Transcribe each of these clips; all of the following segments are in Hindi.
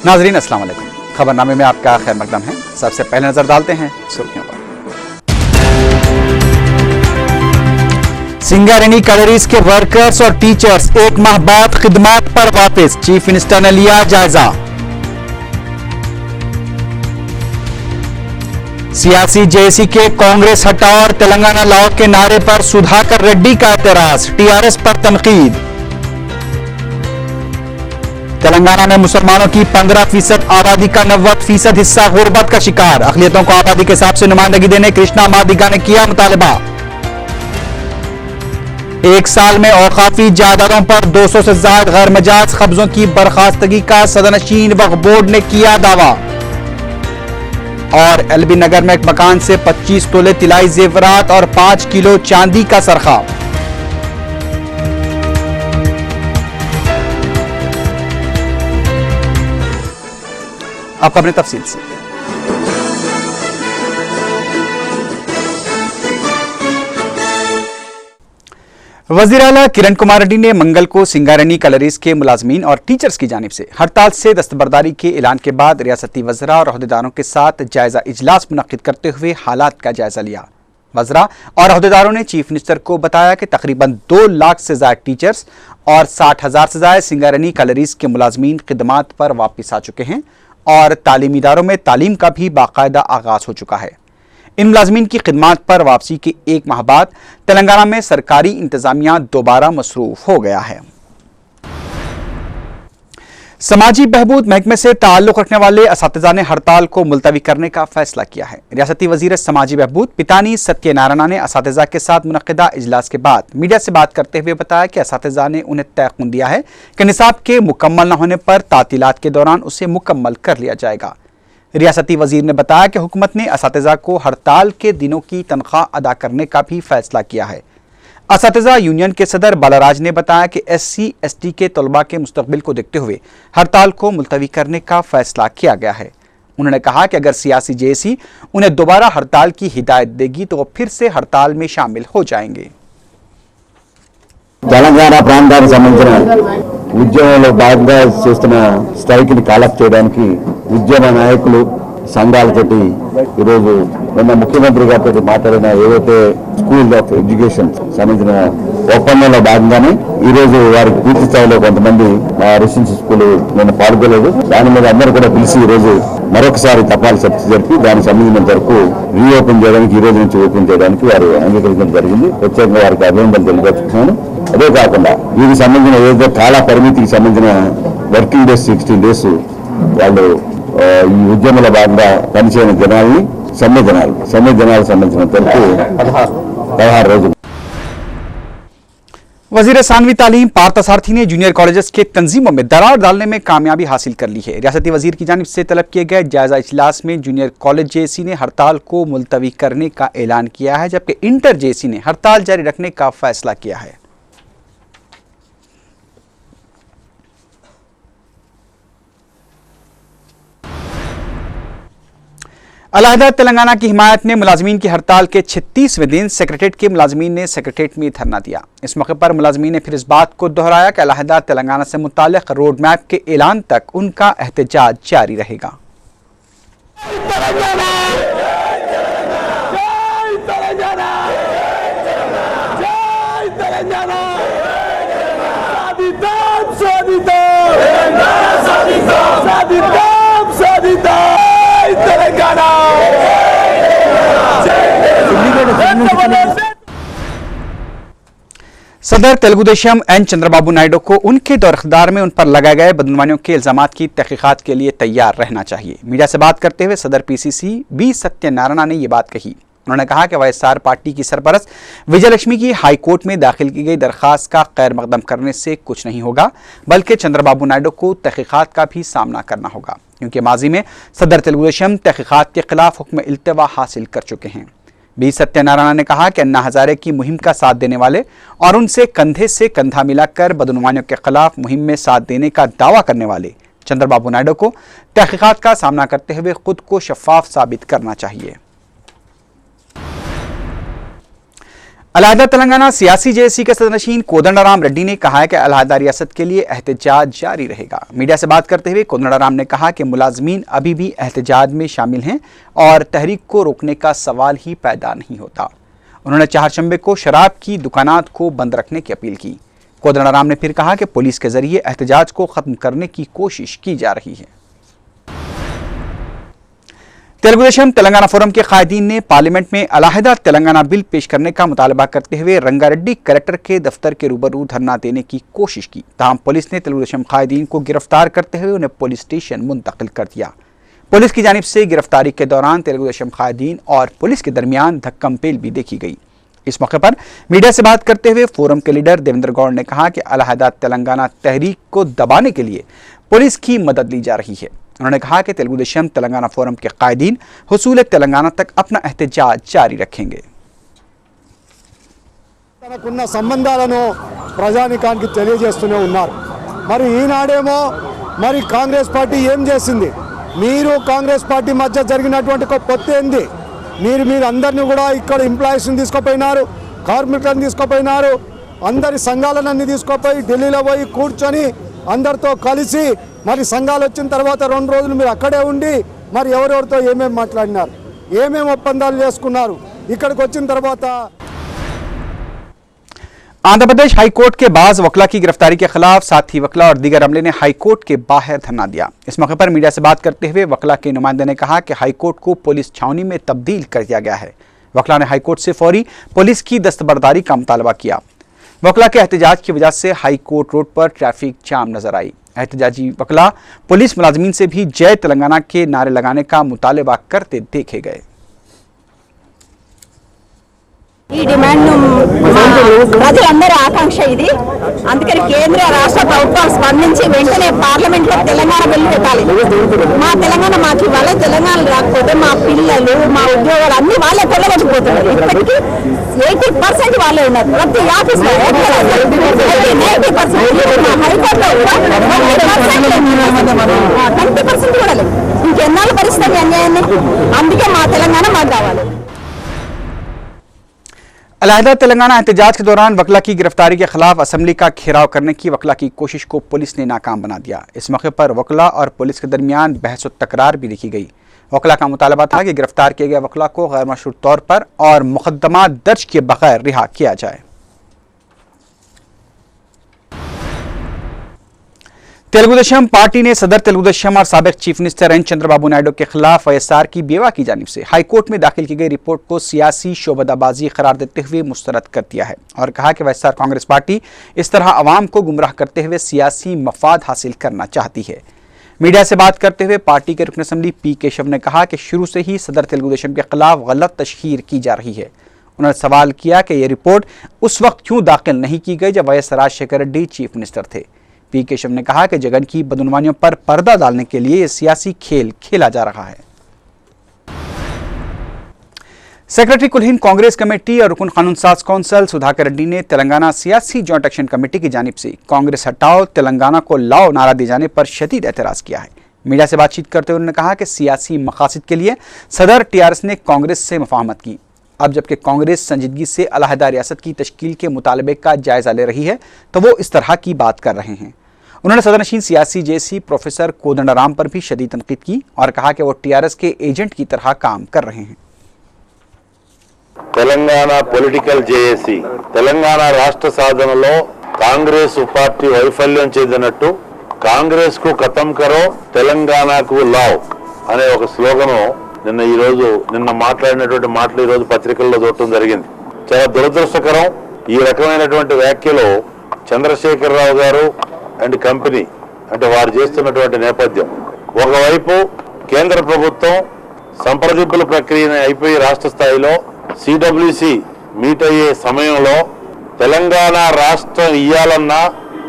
नाजरीन अस्सलाम वालेकुम। खबरनामे में आपका खैर मकदम है। सबसे पहले नजर डालते हैं सुर्खियों पर। सिंगारेनी कॉलेज के वर्कर्स और टीचर्स 1 माह बाद खिदमत पर वापस, चीफ मिनिस्टर ने लिया जायजा। सियासी जेएसी के कांग्रेस हटाओ और तेलंगाना लाओ के नारे पर सुधाकर रेड्डी का एतराज, टीआरएस पर तनकीद। तेलंगाना में मुसलमानों की 15% आबादी का 90% हिस्सा गुर्बत का शिकार, अक़लियतों को आबादी के हिसाब से नुमाइंदगी देने कृष्णा मादिगा ने किया मुतालबा। 1 साल में औकाफी जायदादों पर 200 से ज्यादा गैर मजाज कब्जों की बर्खास्तगी का सदनशीन वक्फ बोर्ड ने किया दावा। और एलबी नगर में एक मकान से 25 तोले तिलाई जेवरात और 5 किलो चांदी का सरखा। अब खबरें तफसील से। वज़ीर आला किरण कुमार रेड्डी ने मंगल को सिंगारेनी कॉलेज के मुलाजमीन और टीचर्स की जानिब से हड़ताल से दस्तबरदारी के ऐलान के बाद रियासती वज़रा और अहदेदारों के साथ जायजा इजलास मुनक्किद करते हुए हालात का जायजा लिया। वज़रा और अहदेदारों ने चीफ मिनिस्टर को बताया कि तकरीबन 2 लाख से ज्यादा टीचर्स और 60,000 से ज्यादा सिंगारेनी कॉलेज के मुलाजमीन खिदमात पर वापस आ चुके हैं और तालीमी इदारों में तालीम का भी बाकायदा आगाज हो चुका है। इन मुलाजमीन की खिदमात पर वापसी के 1 माह बाद तेलंगाना में सरकारी इंतजामिया दोबारा मसरूफ हो गया है। समाजी बहबूद महकमे से ताल्लुक रखने वाले असातिज़ा ने हड़ताल को मुलतवी करने का फैसला किया है। रियासती वजीर समाजी बहबूद पितानी सत्यनारायण ने असातिज़ा के साथ मुनक्किदा इजलास के बाद मीडिया से बात करते हुए बताया कि असातिज़ा ने उन्हें तयक़ुन दिया है कि निसाब के मुकम्मल न होने पर तातीलात के दौरान उसे मुकम्मल कर लिया जाएगा। रियासती वजीर ने बताया कि हुकूमत ने असातिज़ा को हड़ताल के दिनों की तनख्वाह अदा करने का भी फैसला किया है। असातिज़ा यूनियन के सदर बालाराज ने बताया कि SC/ST के तलबा के मुस्तकबिल को देखते हुए हड़ताल को मुलतवी करने का फैसला किया गया है। उन्होंने कहा कि अगर सियासी जेएसी उन्हें दोबारा हड़ताल की हिदायत देगी तो वो फिर से हड़ताल में शामिल हो जाएंगे। తెలంగాణ ప్రాంతానికి సంబంధించిన ఉద్యమంలో భాగంగా చేస్తున్న స్ట్రైక్ ని కాలప్ చేయడానికి ఉద్యమ నాయకులు సంఘాలతోటి ఈరోజు నిన్న ముఖ్యమంత్రి గారితో మాట్లాడిన ఏదైతే స్కూల్ ఆఫ్ ఎడ్యుకేషన్ సంబంధించిన ఒప్పందంలో భాగంగానే ఈ రోజు వారికి పూర్తి స్థాయిలో కొంతమంది రెసిడెన్షియల్ స్కూల్ నిన్న పాల్గొలేదు. దాని మీద అందరూ కూడా పిలిచి ఈ రోజు మరొకసారి తపాలు చర్చ జరిపి దానికి సంబంధించిన వరకు రీఓపెన్ చేయడానికి ఈ రోజు నుంచి ఓపెన్ చేయడానికి వారు అంగీకరించడం జరిగింది. ప్రత్యేకంగా వారికి అభినందనలు తెలియజేస్తున్నాను. అదే కాకుండా దీనికి సంబంధించిన ఏదైతే కాల పరిమితికి సంబంధించిన వర్కింగ్ డేస్ 16 డేస్ వాళ్ళు ఈ ఉద్యమంలో భాగంగా పనిచేయని జనాల్ని సమ్మె జనాలకు సంబంధించిన వరకు 16 రోజులు। वजीर सानवी तालीम पार्थ सारथी ने जूनियर कॉलेजेस के तंजीमों में दरार डालने में कामयाबी हासिल कर ली है। रियासती वजीर की जानिब से तलब किए गए जायजा इजलास में जूनियर कॉलेज जेएसी ने हड़ताल को मुलतवी करने का ऐलान किया है, जबकि इंटर जेएसी ने हड़ताल जारी रखने का फैसला किया है। अलहदा तेलंगाना की हिमायत ने मुलाजमीन की हड़ताल के 36वें दिन सेक्रेटरीट के मुलाजमीन ने सेक्रेटरीट में धरना दिया। इस मौके पर मुलाजमीन ने फिर इस बात को दोहराया कि अलहदा तेलंगाना से मुताल्लिक रोड मैप के ऐलान तक उनका एहतजाज जारी रहेगा। सदर तेलुगुदेशम एन चंद्रबाबू नायडू को उनके दौर इख्तियार में उन पर लगाए गए बदनवानियों के इल्जामात की तहकीकात के लिए तैयार रहना चाहिए। मीडिया से बात करते हुए सदर PCC बी सत्यनारायण ने यह बात कही। उन्होंने कहा कि वाईएसआर पार्टी की सरपरस्त विजयलक्ष्मी की हाईकोर्ट में दाखिल की गई दरखास्त का खैर मकदम करने से कुछ नहीं होगा, बल्कि चंद्रबाबू नायडू को तहकीकात का भी सामना करना होगा, क्योंकि माजी में सदर तेलुगुदेशम तहकीकात के खिलाफ हुक्म इल्तिवा हासिल कर चुके हैं। बी सत्यनारायण ने कहा कि अन्ना हजारे की मुहिम का साथ देने वाले और उनसे कंधे से कंधा मिलाकर बदनुमानियों के खिलाफ मुहिम में साथ देने का दावा करने वाले चंद्रबाबू नायडू को तहकीकात का सामना करते हुए खुद को शफाफ साबित करना चाहिए। अलहदा तेलंगाना सियासी जेएसी के सदरनशीन कोदंडराम रेड्डी ने कहा है कि अलहदा रियासत के लिए एहतजाज जारी रहेगा। मीडिया से बात करते हुए कोदंडराम ने कहा कि मुलाजमीन अभी भी एहतजाज में शामिल हैं और तहरीक को रोकने का सवाल ही पैदा नहीं होता। उन्होंने चारशंबे को शराब की दुकानात को बंद रखने की अपील की। कोदंडराम ने फिर कहा कि पुलिस के जरिए एहतजाज को खत्म करने की कोशिश की जा रही है। तेलुगुदेशम तेलंगाना फोरम के कायदीन ने पार्लियामेंट में अलहदा तेलंगाना बिल पेश करने का मुतालबा करते हुए रंगारेड्डी कलेक्टर के दफ्तर के रूबरू धरना देने की कोशिश की। ताहम पुलिस ने तेलुगुदेशम कायदीन को गिरफ्तार करते हुए उन्हें पुलिस स्टेशन मुंतकिल कर दिया। पुलिस की जानिब से गिरफ्तारी के दौरान तेलुगुदेशम कायदीन और पुलिस के दरमियान धक्कम-पेल भी देखी गई। इस मौके पर मीडिया से बात करते हुए फोरम के लीडर देवेंद्र गौड़ ने कहा कि अलहदा तेलंगाना तहरीक को दबाने के लिए पुलिस की मदद ली जा रही है। उन्होंने कहा कि तेलुगुदेशम तेलंगाना फोरम के कायदीन हुसूल तेलंगाना तक अपना एहतजाज जारी रखेंगे। తనకున్న సంబంధాలను ప్రజానికానికి తెలియజేస్తూనే ఉన్నారు। మరి ఈనాడేమో మరి కాంగ్రెస్ పార్టీ ఏం చేసింది? మీరు కాంగ్రెస్ పార్టీ మధ్య జరిగినటువంటి ఒక పొత్తు ఏంది? మీరు అందరినీ కూడా ఇక్కడ ఎంప్లాయీస్ని తీసుకుపోయినారు, కార్మికులను తీసుకుపోయినారు, అందరి సంఘాలన్నీ తీసుకుపోయి ఢిల్లీలో పోయి కూర్చొని అందరితో కలిసి మరి సంఘాలు వచ్చిన తర్వాత 2 రోజులు మీరు అక్కడే ఉండి మరి ఎవరెవరితో ఏమేమి మాట్లాడినారు, ఏమేమి ఒప్పందాలు చేసుకున్నారు, ఇక్కడికి వచ్చిన తర్వాత आंध्र प्रदेश हाईकोर्ट के बाज वकला की गिरफ्तारी के खिलाफ साथी वकला और दीगर अमले ने हाईकोर्ट के बाहर धरना दिया। इस मौके पर मीडिया से बात करते हुए वकला के नुमाइंदे ने कहा कि हाईकोर्ट को पुलिस छावनी में तब्दील कर दिया गया है। वकला ने हाईकोर्ट से फौरी पुलिस की दस्तबरदारी का मुतालबा किया। वकला के एहतजाज की वजह से हाईकोर्ट रोड पर ट्रैफिक जाम नजर आई। एहतजाजी वकला पुलिस मुलाजमीन से भी जय तेलंगाना के नारे लगाने का मुतालबा करते देखे गए। ఈ డిమాండ్ ప్రజలందరి ఆకాంక్ష ఇది। అందుకని కేంద్ర రాష్ట్ర ప్రభుత్వం స్పందించి వెంటనే పార్లమెంట్ లో తెలంగాణ బిల్లు పెట్టాలి। మా తెలంగాణ మాకు ఇవ్వాలి, తెలంగాణ రాకపోతే మా పిల్లలు మా ఉద్యోగాలు అన్ని వాళ్ళే కొల్లగొట్టుకుపోతున్నారు। ఇప్పటికీ 80% వాళ్ళే ఉన్నారు ప్రతి ఆఫీస్ లో, 90% హైకోర్టులో 20% కూడా లేదు। ఇంకెన్నాళ్ళు పరిస్థితి అన్యాయాన్ని? అందుకే మా తెలంగాణ మాకు కావాలి। अलहदा तेलंगाना एहतजाज के दौरान वकला की गिरफ्तारी के खिलाफ असम्बली का घेराव करने की वकला की कोशिश को पुलिस ने नाकाम बना दिया। इस मौके पर वकला और पुलिस के दरमियान बहस और तकरार भी देखी गई। वकला का मुतालबा था कि गिरफ्तार किए गए वकला को गैर मशरूत तौर पर और मुकदमा दर्ज किए बगैर रिहा किया जाए। तेलुगुदेशम पार्टी ने सदर तेलुगुदेशम और साबिक chief minister N Chandrababu Naidu के खिलाफ वाईएसआर की बेवा की जानिब से हाईकोर्ट में दाखिल की गई रिपोर्ट को सियासी शोबदाबाजी करार देते हुए मुस्तरद कर दिया है और कहा कि वाईएसआर कांग्रेस पार्टी इस तरह अवाम को गुमराह करते हुए सियासी मफाद हासिल करना चाहती है। मीडिया से बात करते हुए पार्टी के रुकन असम्बली पी केशव ने कहा कि शुरू से ही सदर तेलुगुदेशम के खिलाफ गलत तशहीर की जा रही है। उन्होंने सवाल किया कि यह रिपोर्ट उस वक्त क्यों दाखिल नहीं की गई जब YS Rajasekhara Reddy chief minister थे। पी केशव ने कहा कि जगन की बदनुमानियों पर पर्दा डालने के लिए यह सियासी खेल खेला जा रहा है। सेक्रेटरी कुल हिंद कांग्रेस कमेटी और रुकन कानून साज कौंसल सुधाकर रेड्डी ने तेलंगाना सियासी जॉइंट एक्शन कमेटी की जानिब से कांग्रेस हटाओ तेलंगाना को लाओ नारा दिए जाने पर शदीद एतराज किया है। मीडिया से बातचीत करते हुए उन्होंने कहा कि सियासी मकासद के लिए सदर टीआरएस ने कांग्रेस से मुफाहमत की। अब जबकि कांग्रेस संजीदगी से अलहदा रियासत की तश्कील के मुतालबे का जायजा ले रही है तो वो इस तरह की बात कर रहे हैं। उन्होंने सदरनशीन सियासी जेसी प्रोफेसर कोदंडराम पर भी शदीद तनकीद की और कहा कि वो टीआरएस के एजेंट की तरह काम कर रहे हैं। తెలంగాణ పొలిటికల్ జేఏసీ తెలంగాణ రాష్ట్ర సాధనలో కాంగ్రెస్ పార్టీ వైఫల్యం చెందినట్టు కాంగ్రెస్ కు ఖతం కరో తెలంగాణకు లావ్ అనే ఒక స్లోగను నిన్న మాట్లాడినటువంటి మాటలు ఈ రోజు పత్రికల్లో చూడటం జరిగింది। చాలా దురదృష్టకరం। ఈ రకమైనటువంటి వ్యాఖ్యలు చంద్రశేఖరరావు గారు అండ్ కంపెనీ అంటే వారు చేస్తున్నటువంటి నేపథ్యం, ఒకవైపు కేంద్ర ప్రభుత్వం సంప్రదింపుల ప్రక్రియను అయిపోయి రాష్ట్ర స్థాయిలో సిడబ్ల్యూసి మీట్ అయ్యే సమయంలో తెలంగాణ రాష్ట్రం ఇయ్యాలన్న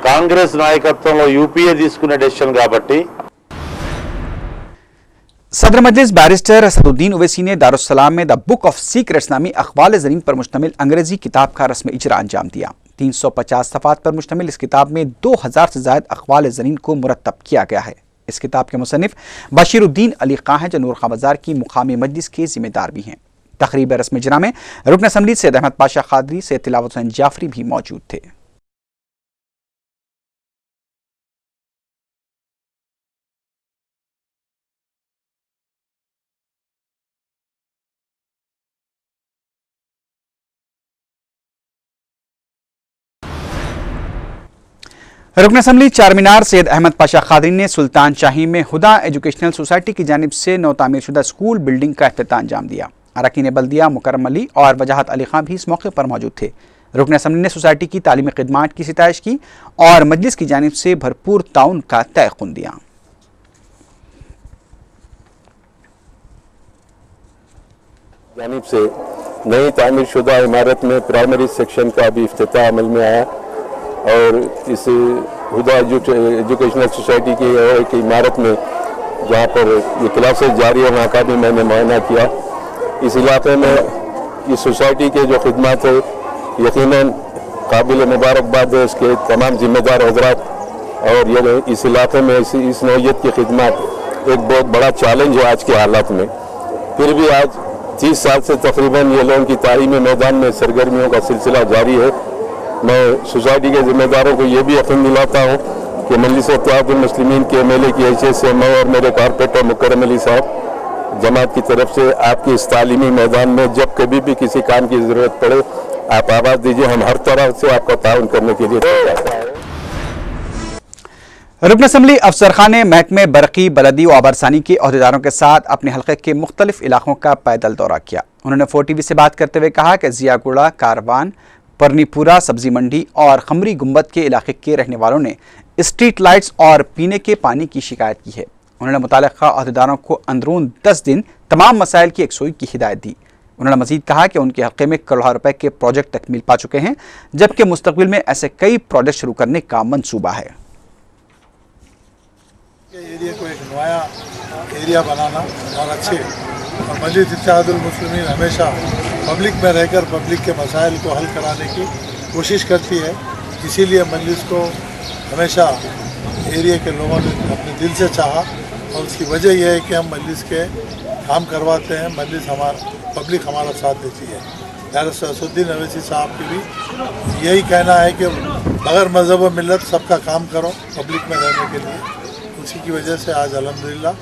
కాంగ్రెస్ నాయకత్వంలో యూపీఏ తీసుకునే డెసిషన్ కాబట్టి सदर मजलिस बैरिस्टर असदुद्दीन ओवैसी ने दारुस्सलाम में द बुक ऑफ सीक्रेट्स नामी अखबाल ज़रीन पर मुश्तमिल अंग्रेजी किताब का रस्म इजरा अंजाम दिया। 350 सफ़ात पर मुश्तमिल इस किताब में 2000 से ज़ायद अखबाल ज़रीन को मुरतब किया गया है। इस किताब के मुसन्निफ बशीरुद्दीन अली खां हैं जो नूर खां बाजार की मुकामी मजलिस के जिम्मेदार भी हैं। तकरीब रस्म इजरा में रुकन असम्बली सैयद अहमद पाशा खादरी, सैयद तिलावत हुसैन जाफरी भी मौजूद थे। रुकन असम्बली चारमीनार सैयद अहमद पाशा खादरी ने सुल्तान शाही में हुदा एजुकेशनल सोसाइटी की जानिब से नौ तामीर शुदा स्कूल बिल्डिंग का इफ्तिताह अंजाम दिया। अरकान बल्दिया मुकर्रम अली और वजाहत अली खां भी इस मौके पर मौजूद थे। रुकन असम्बली ने सोसाइटी की तालीमी खिदमात की सिताइश की और मजलिस की जानिब से भरपूर ताउन का तयक़ुन दिया। जानिब से नई तामीर शुदा इमारत में प्राइमरी सेक्शन का भी इफ्तिताह अमल में आया और इस हुदा एजुकेशनल सोसाइटी की एक इमारत में जहाँ पर ये क्लासेस जारी है वहाँ का भी मैंने मुआयना किया। इस इलाके में इस सोसाइटी के जो खिदमत है यकीनन काबिल मुबारकबाद है इसके तमाम जिम्मेदार हजरात, और ये इस इलाके में इस नौयत की खिदमत एक बहुत बड़ा चैलेंज है आज के हालात में। फिर भी आज 30 साल से तकरीबन ये लोगों की तालीमी मैदान में सरगर्मियों का सिलसिला जारी है। मैं सोसाइटी के जिम्मेदारों को ये भी यकीन दिलाता हूँ कि मजलिस इत्तेहादुल मुस्लिमीन के एमएलए की हैसियत से मैं और मेरे कारपोरेटर मुकर्रम अली साहब जमात की तरफ से आपके इस तालीमी मैदान में जब कभी भी किसी काम की ज़रूरत पड़े आप आवाज़ दीजिए, हम हर तरह से आपका ताउन करने के लिए तैयार हैं। रुकन असम्बली अफसर खान ने महकमे बरकी, बलदी व आबरसानी के अहदेदारों के साथ अपने हल्के के मुख्तलिफ इलाकों का पैदल दौरा किया। उन्होंने 4TV से बात करते हुए कहा कि जियागुड़ा, कारवान, परनीपुरा, सब्जी मंडी और खमरी गुंबद के इलाके के रहने वालों ने स्ट्रीट लाइट्स और पीने के पानी की शिकायत की है। उन्होंने मुताल्लिका अहदेदारों को अंदरून 10 दिन तमाम मसाइल की यकसुई की हिदायत दी। उन्होंने मजीद कहा कि उनके हल्के में करोड़ों रुपए के प्रोजेक्ट तकमील पा चुके हैं, जबकि मुस्तकबिल में ऐसे कई प्रोजेक्ट शुरू करने का मंसूबा है। एरिया को एक नया एरिया बनाना और अच्छे, और मजलिस इत्तेहादुल मुस्लिमीन हमेशा पब्लिक में रहकर पब्लिक के मसाइल को हल कराने की कोशिश करती है। इसीलिए मजलिस को हमेशा एरिया के लोगों ने अपने दिल से चाहा और उसकी वजह यह है कि हम मजलिस के काम करवाते हैं, मजलिस पब्लिक हमारा साथ देती है। डायरेक्टर असदुद्दीन अवैसी साहब की भी यही कहना है कि बगैर मज़हब व मिलत सबका काम करो पब्लिक में रहने के लिए। उसी की वजह से आज अल्हम्दुलिल्लाह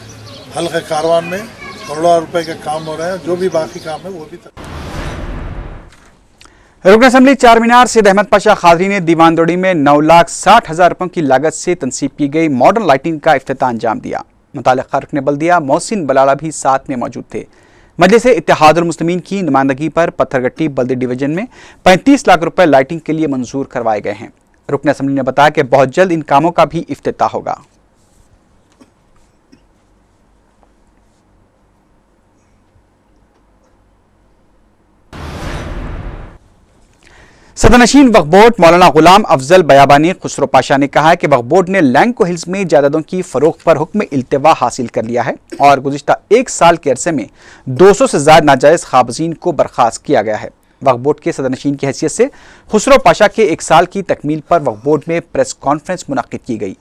हल्के कारवान में करोड़ों रुपए के काम हो रहे हैं, जो भी बाकी काम है वो भी रुकन असम्बली चारमीनार सैयद अहमद पाशा खादरी ने दीवानदोड़ी में 9,60,000 रुपयों की लागत से तनसीब की गई मॉडर्न लाइटिंग का इफ्तिताह अंजाम दिया। मुताल्लिका रुकन बल्दिया मोहसिन बलाला भी साथ में मौजूद थे। मजलिस इत्तेहादुल मुस्लिमीन की नुमाइंदगी पर पत्थरगट्टी बल्दी डिवीजन में 35 लाख रुपए लाइटिंग के लिए मंजूर करवाए गए हैं। रुकन असम्बली ने बताया कि बहुत जल्द इन कामों का भी इफ्तिताह होगा। सदरनशीन वक्फ बोर्ड मौलाना गुलाम अफजल बयाबानी खुसरो पाशा ने कहा है कि वक्फ बोर्ड ने लैंको हिल्स में जायदादों की फरोख्त पर हुक्म इल्तिवा हासिल कर लिया है और गुज़िश्ता 1 साल के अरसे में 200 से ज़्यादा नाजायज़ ख़ाबजीन को बर्खास्त किया गया है। वक्फ बोर्ड के सदरनशीन की हैसियत से खुसरो पाशा के 1 साल की तकमील पर वक्फ बोर्ड में प्रेस कॉन्फ्रेंस मुनक्किद की गई।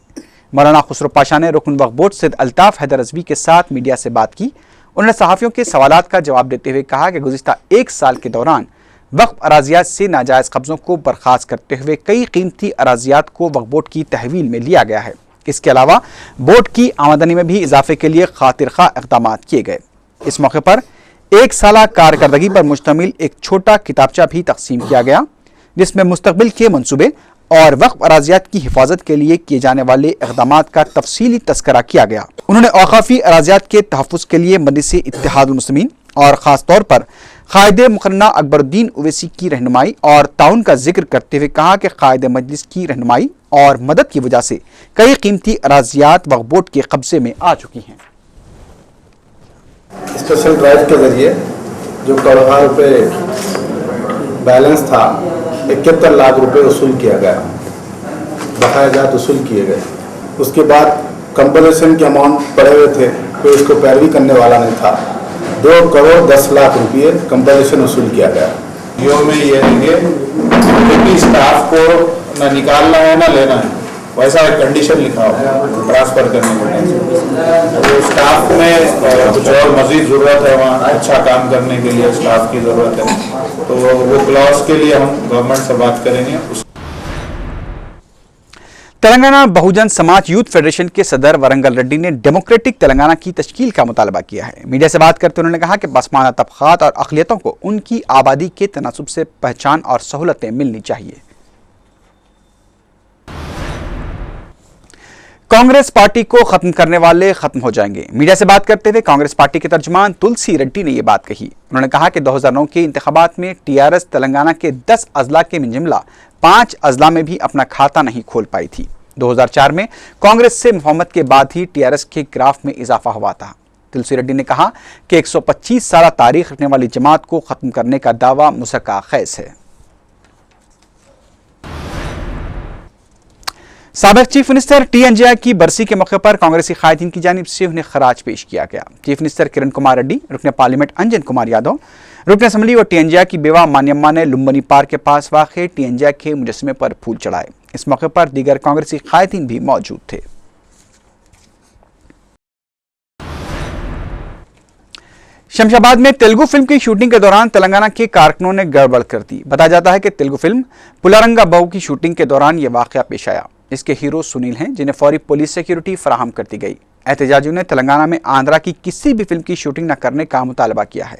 मौलाना खुसरो पाशा ने रुकन वक्फ बोर्ड सैयद अल्ताफ हैदर रज़वी के साथ मीडिया से बात की। उन्होंने सहाफ़ियों के सवालात का जवाब देते हुए कहा कि गुज़िश्ता 1 साल के दौरान वक्फ अराजियात से नाजायज़ कब्ज़ों को बर्खास्त करते हुए कई कीमती अराजियात को वक्फ बोर्ड की तहवील में लिया गया है। इसके अलावा बोर्ड की आमदनी में भी इजाफे के लिए खातिरखा इक़दाम किए गए। इस मौके पर 1 साला कारकर्दगी पर मुश्तमिल एक छोटा किताबचा भी तकसीम किया गया, जिसमें मुस्तकबिल के मनसूबे और वक्फ अराजियात की हिफाजत के लिए किए जाने वाले इक़दामात का तफसीली तस्करा किया गया। उन्होंने औक़ाफ़ी अराजियात के तहफ़्फ़ुज़ के लिए मजलिस इत्तेहादुल मुस्लिमीन और ख़ास तौर पर क़ायदे मुक़र्रना अकबरुद्दीन ओवैसी की रहनुमाई और ताउन का जिक्र करते हुए कहा कि क़ायदे मजलिस की रहनुमाई और मदद की वजह से कई कीमती अराजियात वक्फ बोर्ड के कब्जे में आ चुकी हैं। स्पेशल ड्राइव के जरिए जो करोड़ों रुपए बैलेंस था 71 लाख रुपए वसूल किया गया, बकाया जात वसूल किए गए। उसके बाद कंपनसेशन के अमाउंट पड़े हुए थे, कोई इसको पैरवी करने वाला नहीं था। 2 करोड़ 10 लाख रुपये कंपनसेशन वसूल किया गया। जियो में ये देंगे कि स्टाफ को ना निकालना है ना लेना है, वैसा एक कंडीशन लिखा हो ट्रांसफर करने के लिए। तो स्टाफ में कुछ और मजीद ज़रूरत है, वहाँ अच्छा काम करने के लिए स्टाफ की ज़रूरत है, तो वो क्लॉज के लिए हम गवर्नमेंट से बात करेंगे। तेलंगाना बहुजन समाज यूथ फेडरेशन के सदर वरंगल रेड्डी ने डेमोक्रेटिक तेलंगाना की तश्कील का मुतालबा किया है। मीडिया से बात करते उन्होंने कहा कि पसमानदा तबकात और अक़लियतों को उनकी आबादी के तनासुब से पहचान और सहूलतें मिलनी चाहिए। कांग्रेस पार्टी को खत्म करने वाले खत्म हो जाएंगे। मीडिया से बात करते हुए कांग्रेस पार्टी के तर्जुमान तुलसी रेड्डी ने यह बात कही। उन्होंने कहा कि 2009 के इंतखाबात में टीआरएस तेलंगाना के 10 अजला के मिंजुमला 5 अजला में भी अपना खाता नहीं खोल पाई थी। 2004 में कांग्रेस से मुफाहमत के बाद ही टीआरएस के ग्राफ में इजाफा हुआ था। तुलसी रेड्डी ने कहा कि 125 साल तारीख रखने वाली जमात को खत्म करने का दावा मुसक्का खैस है। साबिक चीफ मिनिस्टर टी.एन.जे. की बरसी के मौके पर कांग्रेसी कायदीन की जानिब से उन्हें खराज पेश किया गया। चीफ मिनिस्टर किरण कुमार रेड्डी, रुकन पार्लियामेंट अंजन कुमार यादव, रुकन असम्बली और टी.एन.जे. की बेवा मान्यम्मा ने लुम्बनी पार्क के पास वाक़े टी.एन.जे. के मुजस्समे पर फूल चढ़ाए। इस मौके पर दीगर कांग्रेसी कायदीन भी मौजूद थे। शमशाबाद में तेलुगु फिल्म की शूटिंग के दौरान तेलंगाना के कारकुनों ने गड़बड़ कर दी। बताया जाता है कि तेलुगु फिल्म पुलारंगा बहू की शूटिंग के दौरान यह वाकया पेश आया। इसके हीरो सुनील हैं, जिन्हें फौरी पुलिस सिक्योरिटी फराहम कर दी गई। एहतजाजियों ने तेलंगाना में आंध्रा की किसी भी फिल्म की शूटिंग न करने का मुतालबा किया है।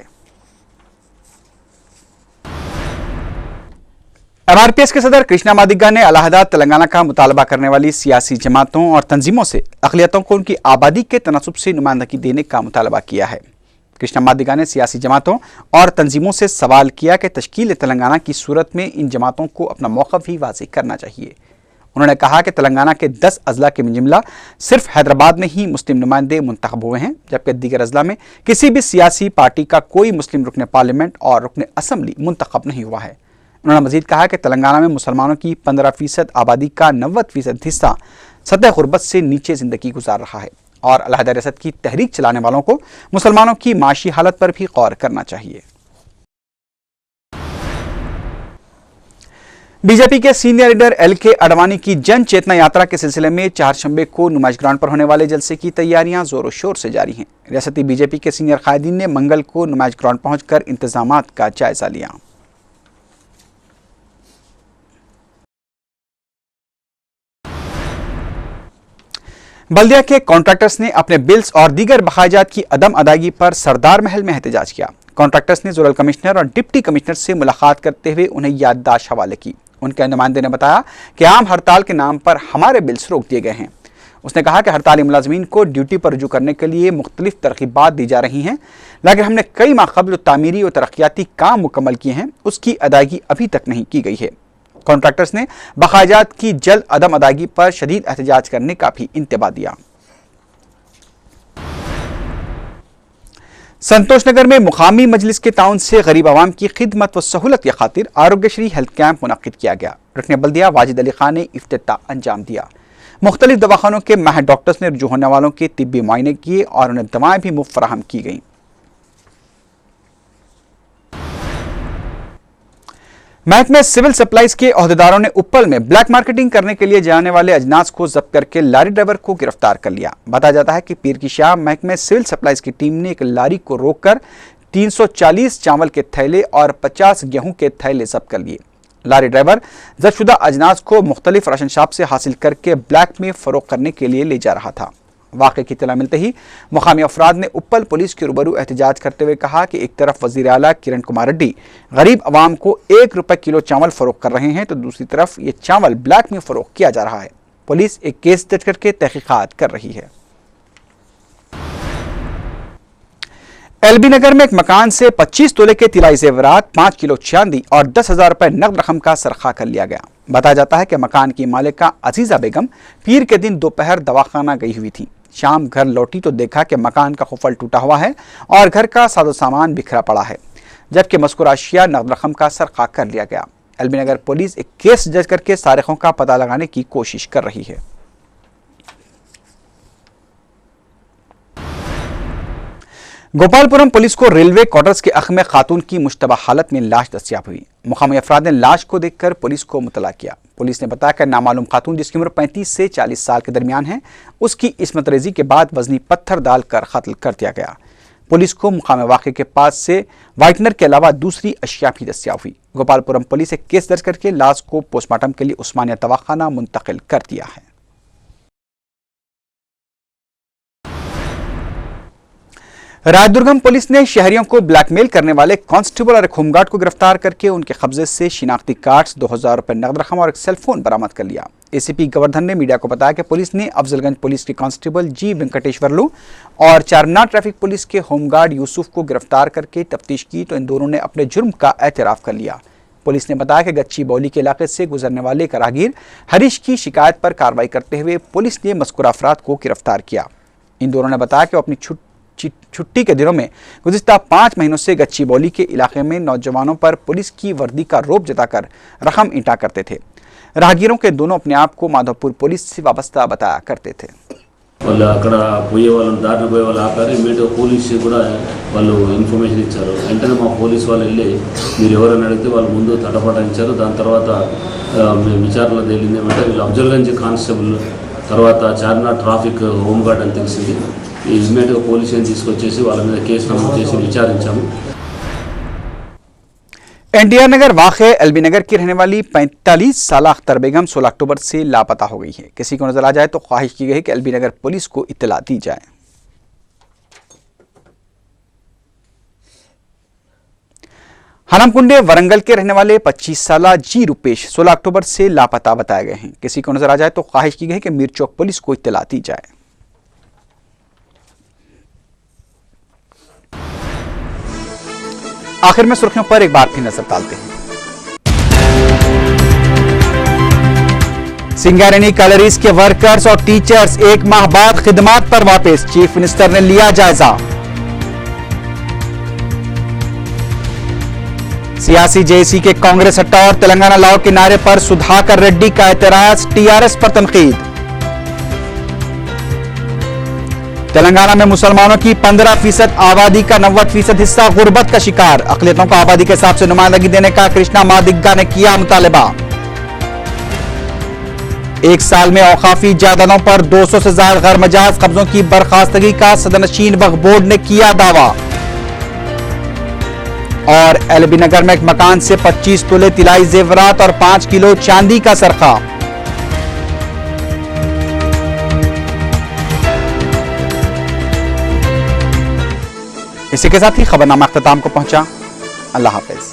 एमआरपीएस के सदर कृष्णा मादिगा ने अलहदा तेलंगाना का मुतालबा करने वाली सियासी जमातों और तंजीमों से अक़लियतों को उनकी आबादी के तनासुब से नुमाइंदगी देने का मुतालबा किया है। कृष्णा मादिगा ने सियासी जमातों और तंजीमों से सवाल किया कि तश्कील तेलंगाना की सूरत में इन जमातों को अपना मौक़िफ़ ही वाज़ेह करना चाहिए। उन्होंने कहा कि तेलंगाना के 10 अजला के मिंजुमला सिर्फ हैदराबाद में ही मुस्लिम नुमाइंदे मुंतखब हुए हैं, जबकि दीगर अजला में किसी भी सियासी पार्टी का कोई मुस्लिम रुकन पार्लियामेंट और रुकन असम्बली मुंतखब नहीं हुआ है। उन्होंने मजीद कहा कि तेलंगाना में मुसलमानों की 15% आबादी का 90% हिस्सा सतह गुर्बत से नीचे ज़िंदगी गुजार रहा है और अलहदा रियासत की तहरीक चलाने वालों को मुसलमानों की माशी हालत पर भी गौर करना चाहिए। बीजेपी के सीनियर लीडर एल.के. आडवाणी की जन चेतना यात्रा के सिलसिले में चारशंबे को नुमाइश ग्राउंड पर होने वाले जलसे की तैयारियां जोरों शोर से जारी हैं। रियासती बीजेपी के सीनियर कायदीन ने मंगल को नुमाइश ग्राउंड पहुंचकर इंतजामात का जायजा लिया। बल्दिया के कॉन्ट्रैक्टर्स ने अपने बिल्स और दीगर बकायाजात की अदम अदायगी पर सरदार महल में एहतजाज किया। कॉन्ट्रैक्टर्स ने जोनल कमिश्नर और डिप्टी कमिश्नर से मुलाकात करते हुए उन्हें याददाश्त हवाले की। उनके नुमाइंदे ने बताया कि आम हड़ताल के नाम पर हमारे बिल्स रोक दिए गए हैं। उसने कहा कि हड़ताली मुलाजमीन को ड्यूटी पर रुजू करने के लिए मुख्तलिफ तरकीबात दी जा रही हैं, लेकिन हमने कई माह कबल तामीरी और तरक्याती काम मुकम्मल किए हैं, उसकी अदायगी अभी तक नहीं की गई है। कॉन्ट्रैक्टर्स ने बकायाजात की जल्द अदम अदायगी पर शदीद एहतजाज करने का भी इंतबा दिया। संतोषनगर में मुकामी मजलिस के ताउन से गरीब आवाम की खिदमत व सहूलत की खातिर आरोग्यश्री हेल्थ कैंप मुनक्किद किया गया। रुकन बल्दिया वाजिद अली खान ने इफ्तिताह अंजाम दिया। मुख्तलिफ दवाखानों के माहिर डॉक्टर्स ने रुजू होने वालों के तिब्बी मुआयने किए और उन्हें दवाएं भी मुफ्त फराहम की गईं। महकमे सिविल सप्लाईज के अहदेदारों ने उप्पल में ब्लैक मार्केटिंग करने के लिए जाने वाले अजनास को जब्त करके लारी ड्राइवर को गिरफ्तार कर लिया। बताया जाता है कि पीर की शाम महकमे सिविल सप्लाईज की टीम ने एक लारी को रोककर 340 चावल के थैले और 50 गेहूं के थैले जब्त कर लिए। लारी ड्राइवर जब्तशुदा अजनास को मुख्तलिफ राशन शॉप से हासिल करके ब्लैक में फरोख्त करने के लिए ले जा रहा था। वाक़े की इत्तला मिलते ही मुकामी अफराद ने उप्पल पुलिस के रूबरू एहतजाज करते हुए कहा कि एक तरफ वज़ीर आला किरण कुमार रेड्डी गरीब आवाम को 1 रुपये किलो चावल फरोख्त कर रहे हैं, तो दूसरी तरफ ये चावल ब्लैक में फरोख्त किया जा रहा है। पुलिस एक केस दर्ज करके तहकीकात कर रही है। एलबी नगर में एक मकान से 25 तोले के तिलाई जेवरात, 5 किलो चांदी और 10,000 रुपए नकद रकम का सरखा कर लिया गया। बताया जाता है कि मकान की मालिका अजीजा बेगम पीर के दिन दोपहर दवाखाना गई हुई थी। शाम घर लौटी तो देखा कि मकान का खुफल टूटा हुआ है और घर का साजो सामान बिखरा पड़ा है, जबकि मज़कूरा अशिया नकद रकम का सरखा कर लिया गया। एलबी नगर पुलिस एक केस दर्ज करके सारिकों का पता लगाने की कोशिश कर रही है। गोपालपुरम पुलिस को रेलवे क्वार्टर्स के अख में खातून की मुश्तबा हालत में लाश दस्तयाब हुई। मुकामी अफराद ने लाश को देखकर पुलिस को मुतला किया। पुलिस ने बताया कि नामालूम खातून, जिसकी उम्र 35 से 40 साल के दरमियान है, उसकी इस्मत रेजी के बाद वजनी पत्थर डालकर कत्ल कर दिया गया। पुलिस को मुकामी वाक़े के पास से वाइटनर के अलावा दूसरी अशिया भी दस्तयाब हुई। गोपालपुरम पुलिस एक केस दर्ज करके लाश को पोस्टमार्टम के लिए उस्मानिया दवाखाना मुंतकिल कर दिया है। रायदुर्गम पुलिस ने शहरियों को ब्लैकमेल करने वाले कांस्टेबल और एक होमगार्ड को गिरफ्तार करके उनके कब्जे से शिनाख्ती कार्ड्स, 2000 रुपए नकद रकम और एक सेलफोन बरामद कर लिया। एसीपी गोवर्धन ने मीडिया को बताया कि पुलिस ने अफजलगंज पुलिस के कांस्टेबल जी वेंकटेश्वरलू और चारमीनार ट्रैफिक पुलिस के होमगार्ड यूसुफ को गिरफ्तार करके तफ्तीश की तो इन दोनों ने अपने जुर्म का एतराफ़ कर लिया। पुलिस ने बताया कि गच्ची बौली के इलाके से गुजरने वाले एक राहगीर हरीश की शिकायत पर कार्रवाई करते हुए पुलिस ने मज़कूरा अफराद को गिरफ्तार किया। इन दोनों ने बताया कि वो अपनी छुट्टी के दिनों में गुज़िश्ता 5 महीनों से गच्ची बौली के इलाके में नौजवानों पर पुलिस की वर्दी का रौब जताकर रकम इंटा करते थे। राहगीरों के दोनों अपने आप को माधवपुर पुलिस से वाबस्ता बताया करते थे। వాళ్ళు అక్కడ పోయే వాళ్ళని దారిన పోయే వాళ్ళు ఆపారు. ఇమీడియట్గా పోలీస్ కూడా వాళ్ళు ఇన్ఫర్మేషన్ ఇచ్చారు. వెంటనే మా పోలీస్ వాళ్ళు వెళ్ళి మీరు ఎవరైనా అడిగితే వాళ్ళు ముందు తటపటాయించారు. దాని తర్వాత విచారణలో తేలింది ఏమంటే వీళ్ళు అఫ్జల్గంజ్ కానిస్టేబుల్, తర్వాత చార్మినార్ ట్రాఫిక్ హోంగార్డ్ అని తెలిసింది. ఈ ఇమీడియట్గా పోలీసుని తీసుకొచ్చేసి వాళ్ళ మీద కేసు నమోదు చేసి విచారించాము. एनटीआर नगर वाक़े एलबी नगर की रहने वाली 45 साल अख्तर बेगम 16 अक्टूबर से लापता हो गई है। किसी को नजर आ जाए तो ख्वाहिश की गई है कि एलबी नगर पुलिस को इत्तला दी जाए। हनमकुंडे वरंगल के रहने वाले 25 साल जी रुपेश 16 अक्टूबर से लापता बताए गए हैं। किसी को नजर आ जाए तो ख्वाहिश की गई है कि मीर चौक पुलिस को इत्तला दी जाए। आखिर में सुर्खियों पर एक बार फिर नजर डालते हैं। सिंगारेनी कॉलेज के वर्कर्स और टीचर्स 1 माह बाद खिदमात पर वापस, चीफ मिनिस्टर ने लिया जायजा। सियासी जेएसी के कांग्रेस हटाओ और तेलंगाना लाओ के नारे पर सुधाकर रेड्डी का एतराज, टीआरएस पर तनकीद। तेलंगाना में मुसलमानों की 15% आबादी का 90% हिस्सा गुर्बत का शिकार, अक़लियतों को आबादी के हिसाब से नुमाइंदगी देने का कृष्णा मादिग्गा ने किया मुतालबा। 1 साल में औकाफी जायदादों पर 200 से ज्यादा गैर मजाज कब्जों की बर्खास्तगी का सदनशीन वक्फ बोर्ड ने किया दावा। और एलबी नगर में एक मकान से 25 तोले तिलाई जेवरात और 5 किलो चांदी का सरका। इसी के साथ ही खबरनामा अख्ताम को पहुंचा। अल्लाह हाफिज।